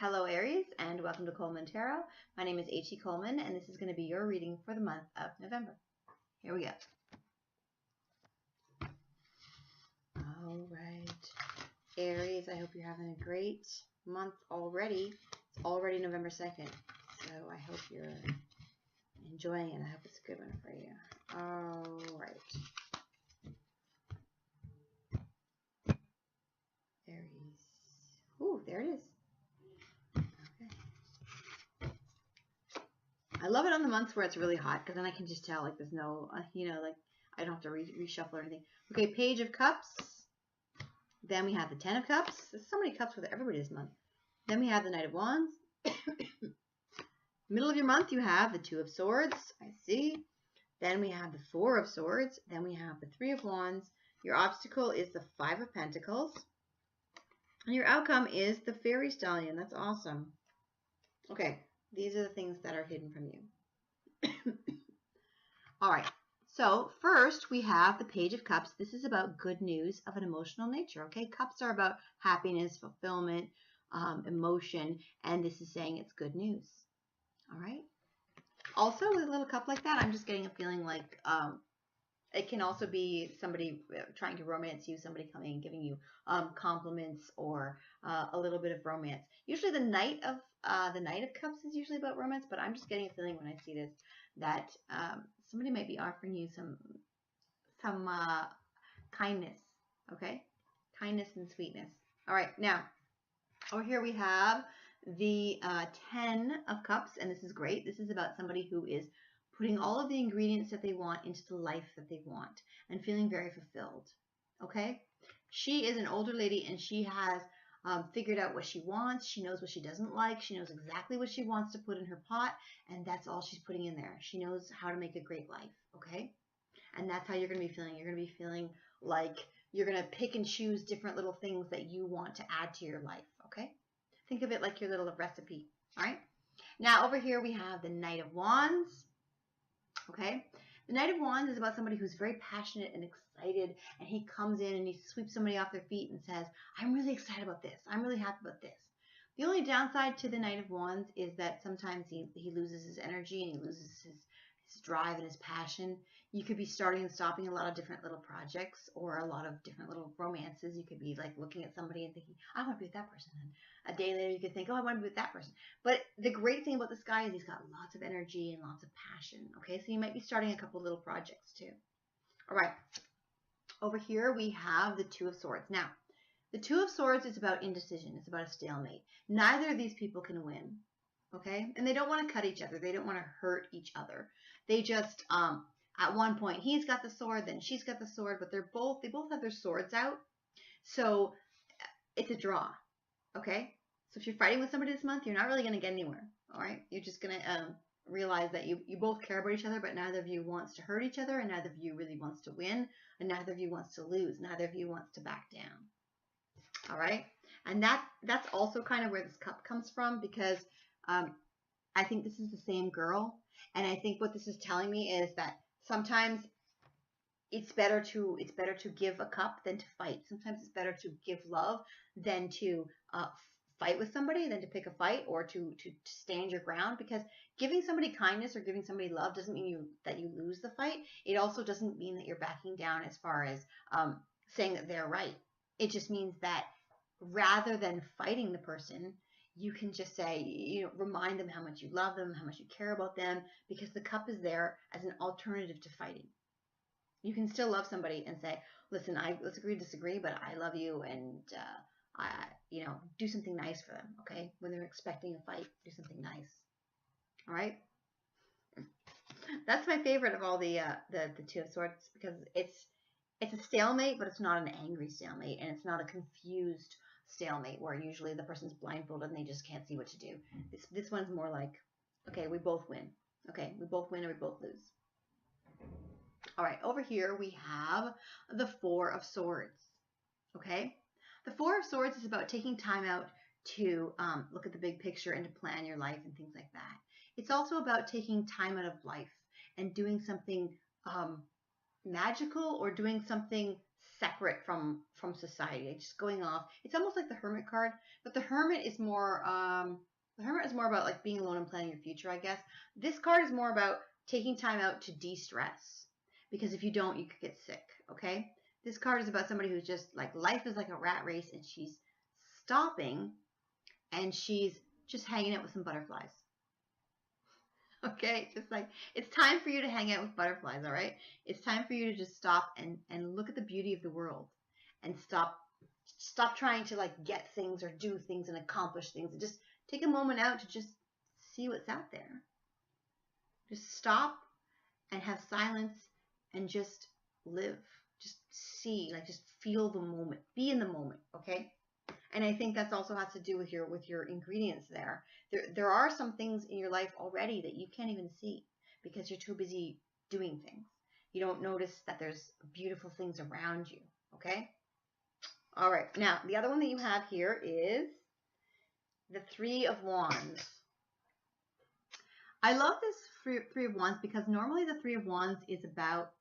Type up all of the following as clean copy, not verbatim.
Hello Aries, and welcome to Coleman Tarot. My name is H.E. Coleman, and this is going to be your reading for the month of November. Here we go. All right, Aries, I hope you're having a great month already. It's already November 2nd, so I hope you're enjoying it. I hope it's a good one for you. All right. Aries. Ooh, there it is. I love it on the months where it's really hot, because then I can just tell, like, there's no, like, I don't have to reshuffle or anything. Okay, Page of Cups. Then we have the Ten of Cups. There's so many cups with everybody this month. Then we have the Knight of Wands. Middle of your month, you have the Two of Swords. I see. Then we have the Four of Swords. Then we have the Three of Wands. Your obstacle is the Five of Pentacles. And your outcome is the Fairy Stallion. That's awesome. Okay. These are the things that are hidden from you. All right. So first we have the Page of Cups. This is about good news of an emotional nature. Okay. Cups are about happiness, fulfillment, emotion. And this is saying it's good news. All right. Also with a little cup like that, I'm just getting a feeling like it can also be somebody trying to romance you, somebody coming and giving you compliments or a little bit of romance. Usually the Knight of Cups is usually about romance, but I'm just getting a feeling when I see this that somebody might be offering you some kindness, okay? Kindness and sweetness. All right, now over here we have the Ten of Cups, and this is great. This is about somebody who is putting all of the ingredients that they want into the life that they want and feeling very fulfilled, okay? She is an older lady, and she has figured out what she wants. She knows what she doesn't like. She knows exactly what she wants to put in her pot, and that's all she's putting in there. She knows how to make a great life, okay? And that's how you're going to be feeling. You're going to be feeling like you're going to pick and choose different little things that you want to add to your life, okay? Think of it like your little recipe, all right? Now, over here we have the Knight of Wands. Okay, the Knight of Wands is about somebody who's very passionate and excited, and he comes in and he sweeps somebody off their feet and says, I'm really excited about this. I'm really happy about this. The only downside to the Knight of Wands is that sometimes he loses his energy and he loses his drive and his passion. You could be starting and stopping a lot of different little projects or a lot of different little romances. You could be like looking at somebody and thinking, I want to be with that person. And a day later you could think, oh, I want to be with that person. But the great thing about this guy is he's got lots of energy and lots of passion. Okay, so you might be starting a couple little projects too. All right, over here we have the Two of Swords. Now, the Two of Swords is about indecision. It's about a stalemate. Neither of these people can win. Okay, and they don't want to cut each other. They don't want to hurt each other. They just, at one point, he's got the sword, then she's got the sword, but they both have their swords out. So it's a draw. Okay, so if you're fighting with somebody this month, you're not really going to get anywhere. All right, you're just going to realize that you both care about each other, but neither of you wants to hurt each other, and neither of you really wants to win, and neither of you wants to lose. Neither of you wants to back down. All right, and that's also kind of where this cup comes from, because I think this is the same girl, and I think what this is telling me is that sometimes it's better to give a cup than to fight. Sometimes it's better to give love than to fight with somebody, than to pick a fight or to stand your ground, because giving somebody kindness or giving somebody love doesn't mean that you lose the fight. It also doesn't mean that you're backing down as far as saying that they're right. It just means that rather than fighting the person, you can just say, remind them how much you love them, how much you care about them, because the cup is there as an alternative to fighting. You can still love somebody and say, listen, let's agree to disagree, but I love you, and do something nice for them, okay? When they're expecting a fight, do something nice. All right? That's my favorite of all the Two of Swords, because it's a stalemate, but it's not an angry stalemate, and it's not a confused stalemate where usually the person's blindfolded and they just can't see what to do. This one's more like, okay, we both win. Okay, we both win or we both lose. All right, over here we have the Four of Swords. Okay, the Four of Swords is about taking time out to look at the big picture and to plan your life and things like that. It's also about taking time out of life and doing something magical or doing something separate from society, like just going off. It's almost like the Hermit card, but the Hermit is more about like being alone and planning your future, I guess. This card is more about taking time out to de-stress, because if you don't, you could get sick. Okay, this card is about somebody who's just like, life is like a rat race, and she's stopping and she's just hanging out with some butterflies. Okay, just like, it's time for you to hang out with butterflies. All right, it's time for you to just stop and look at the beauty of the world, and stop trying to like get things or do things and accomplish things, and just take a moment out to just see what's out there. Just stop and have silence and just live. Just see, like, just feel the moment. Be in the moment, okay? And I think that's also has to do with your ingredients there. There are some things in your life already that you can't even see because you're too busy doing things. You don't notice that there's beautiful things around you, okay? All right. Now, the other one that you have here is the Three of Wands. I love this Three of Wands because normally the Three of Wands is about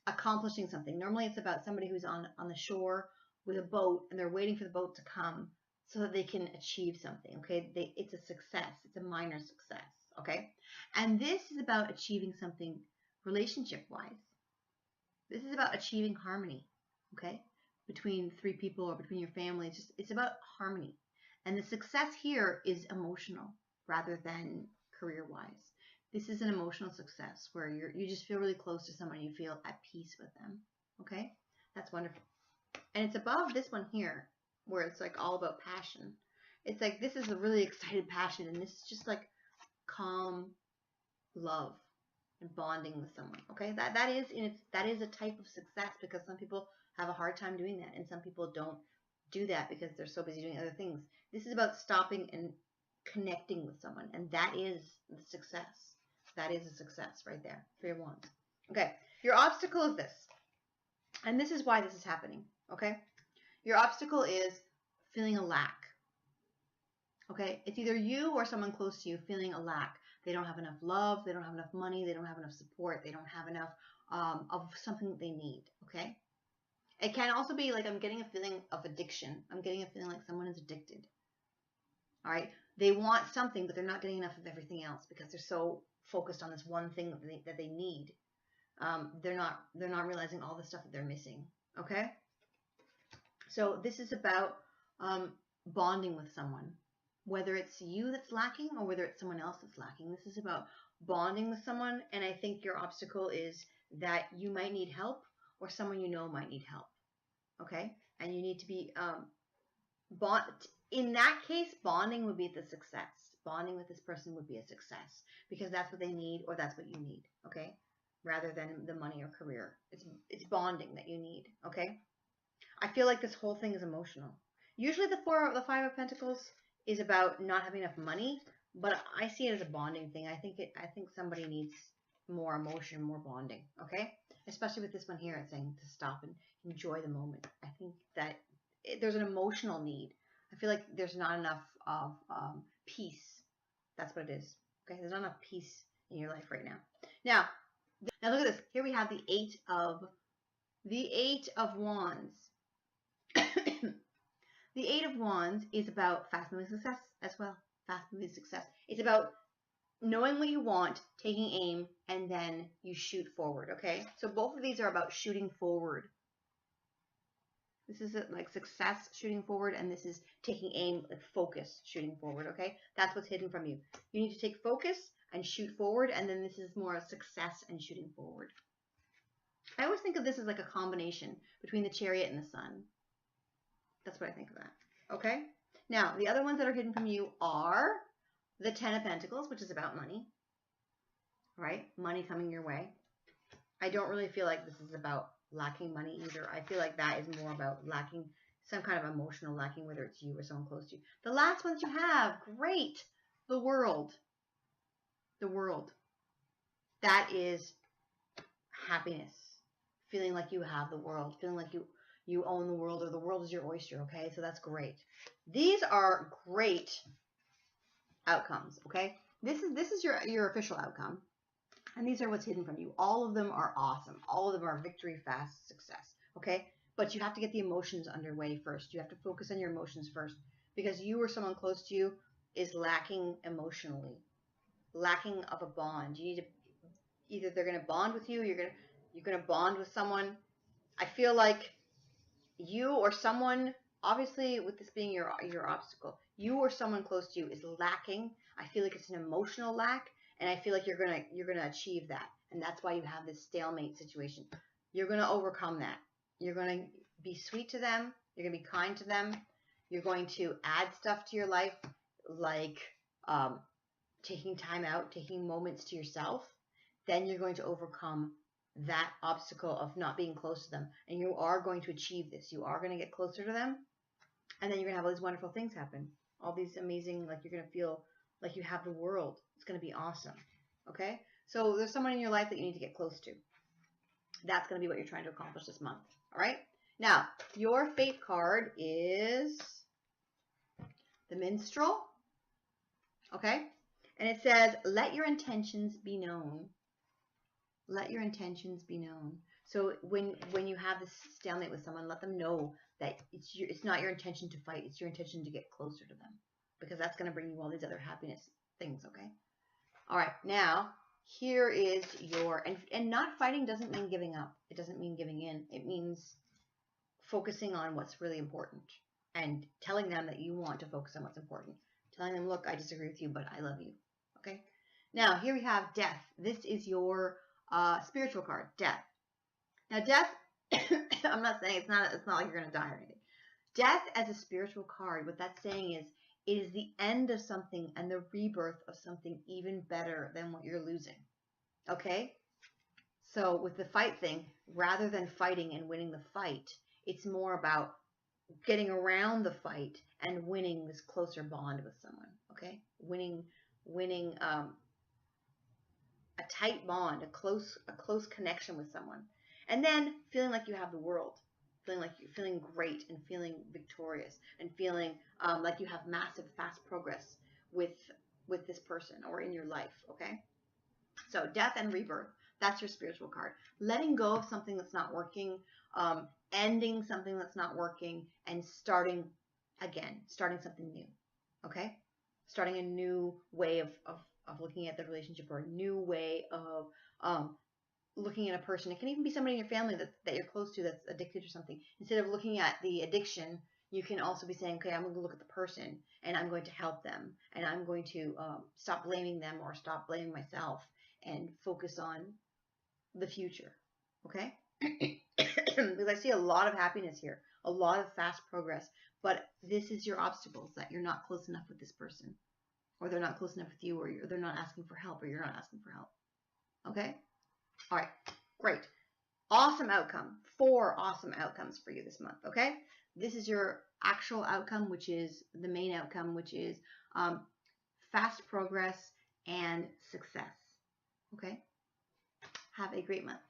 accomplishing something. Normally it's about somebody who's on the shore with a boat, and they're waiting for the boat to come so that they can achieve something. Okay, it's a success. It's a minor success. Okay, and this is about achieving something relationship-wise. This is about achieving harmony. Okay, between three people or between your family. It's about harmony, and the success here is emotional rather than career-wise. This is an emotional success where you just feel really close to someone. You feel at peace with them. Okay, that's wonderful. And it's above this one here, where it's like all about passion. It's like, this is a really excited passion, and this is just like calm love and bonding with someone. Okay, that is a type of success, because some people have a hard time doing that, and some people don't do that because they're so busy doing other things. This is about stopping and connecting with someone, and that is the success. That is a success right there. Three of Wands. Okay, your obstacle is this, and this is why this is happening. Okay, your obstacle is feeling a lack. Okay, it's either you or someone close to you feeling a lack. They don't have enough love, they don't have enough money, they don't have enough support, they don't have enough of something that they need. Okay, it can also be like, I'm getting a feeling of addiction. I'm getting a feeling like someone is addicted. All right, they want something, but they're not getting enough of everything else because they're so focused on this one thing that they need. They're not realizing all the stuff that they're missing. Okay. So this is about bonding with someone, whether it's you that's lacking or whether it's someone else that's lacking. This is about bonding with someone, and I think your obstacle is that you might need help, or someone you know might need help. Okay, and you need to be bond. In that case, bonding would be the success. Bonding with this person would be a success because that's what they need, or that's what you need. Okay, rather than the money or career. It's bonding that you need. Okay. I feel like this whole thing is emotional. Usually the Five of Pentacles is about not having enough money, but I see it as a bonding thing. I think somebody needs more emotion, more bonding, okay? Especially with this one here, it's saying to stop and enjoy the moment. I think that there's an emotional need. I feel like there's not enough of peace. That's what it is, okay? There's not enough peace in your life right now. Now look at this. Here we have the Eight of Wands. The Eight of Wands is about fast-moving success as well. Fast-moving success. It's about knowing what you want, taking aim, and then you shoot forward, okay? So both of these are about shooting forward. This is like success, shooting forward, and this is taking aim, like focus, shooting forward, okay? That's what's hidden from you. You need to take focus and shoot forward, and then this is more a success and shooting forward. I always think of this as like a combination between the Chariot and the Sun. That's what I think of that. Okay? Now, the other ones that are hidden from you are the Ten of Pentacles, which is about money. Right? Money coming your way. I don't really feel like this is about lacking money either. I feel like that is more about lacking some kind of emotional lacking, whether it's you or someone close to you. The last ones you have, great. The World. The World. That is happiness. Feeling like you have the world. Feeling like you own the world, or the world is your oyster, okay? So that's great. These are great outcomes, okay? This is your official outcome. And these are what's hidden from you. All of them are awesome. All of them are victory, fast, success. okay? But you have to get the emotions underway first. You have to focus on your emotions first, because you or someone close to you is lacking emotionally, lacking of a bond. You need to, either they're going to bond with you, you're going to bond with someone. I feel like you or someone, obviously with this being your obstacle, you or someone close to you is lacking. I feel like it's an emotional lack, and I feel like you're gonna achieve that, and that's why you have this stalemate situation. You're gonna overcome that. You're gonna be sweet to them. You're gonna be kind to them. You're going to add stuff to your life, like taking time out, taking moments to yourself. Then you're going to overcome that obstacle of not being close to them. And you are going to achieve this. You are going to get closer to them. And then you're going to have all these wonderful things happen. All these amazing, like you're going to feel like you have the world. It's going to be awesome. Okay? So there's someone in your life that you need to get close to. That's going to be what you're trying to accomplish this month. All right? Now, your fate card is the Minstrel. Okay? And it says, let your intentions be known. Let your intentions be known. So when you have this stalemate with someone, let them know that it's not your intention to fight. It's your intention to get closer to them, because that's going to bring you all these other happiness things, okay? All right, now here is your, and not fighting doesn't mean giving up. It doesn't mean giving in. It means focusing on what's really important and telling them that you want to focus on what's important. Telling them, look, I disagree with you, but I love you, okay? Now, here we have Death. This is your spiritual card, Death. Now, Death, I'm not saying it's not like you're going to die or anything. Death as a spiritual card, what that's saying is it is the end of something and the rebirth of something even better than what you're losing. Okay? So with the fight thing, rather than fighting and winning the fight, it's more about getting around the fight and winning this closer bond with someone. Okay? Winning a tight bond, a close connection with someone, and then feeling like you have the world, feeling great and feeling victorious and feeling like you have massive, fast progress with this person or in your life. Okay, so Death and Rebirth. That's your spiritual card. Letting go of something that's not working, ending something that's not working, and starting again, starting something new. Okay, starting a new way of looking at the relationship, or a new way of looking at a person. It can even be somebody in your family that you're close to that's addicted or something. Instead of looking at the addiction, you can also be saying, okay, I'm going to look at the person and I'm going to help them, and I'm going to stop blaming them or stop blaming myself and focus on the future. Okay? Because I see a lot of happiness here, a lot of fast progress, but this is your obstacles, that you're not close enough with this person, or they're not close enough with you, or they're not asking for help, or you're not asking for help. Okay? All right. Great. Awesome outcome. 4 awesome outcomes for you this month. Okay? This is your actual outcome, which is the main outcome, which is fast progress and success. Okay? Have a great month.